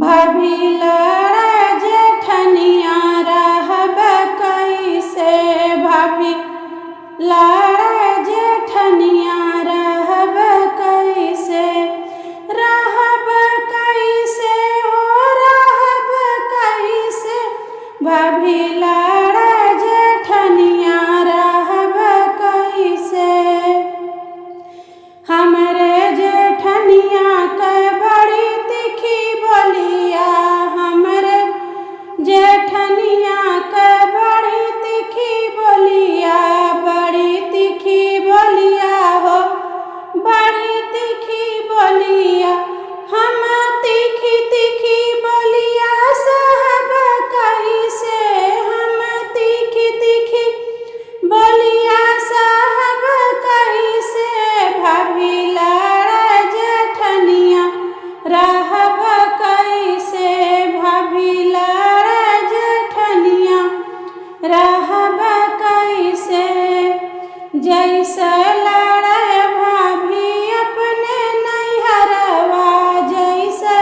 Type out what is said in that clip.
भाभी लड़े जेठनिया रहब कैसे, भाभी लड़े जेठनिया रहब कैसे, रहब कैसे हो रहब कैसे, भाभी लड़े जेठनिया रहब कैसे। हमरे जेठनिया के बड़ी तीखी बोलिया, हमरे जेठनिया के बड़ी तीखी बोलिया, बड़ी तीखी बोलिया हो, बड़ी तीखी बोलिया। हम तीखी तीखी बोलिया सहब कैसे, हम तीखी तीखी बोलिया सहब कैसे, भाभी लड़े जेठनिया रहब कैसे, भाभी लड़े जेठनिया रहब कैसे। जैसे लड़े भाभी अपने नैहरवा, जैसे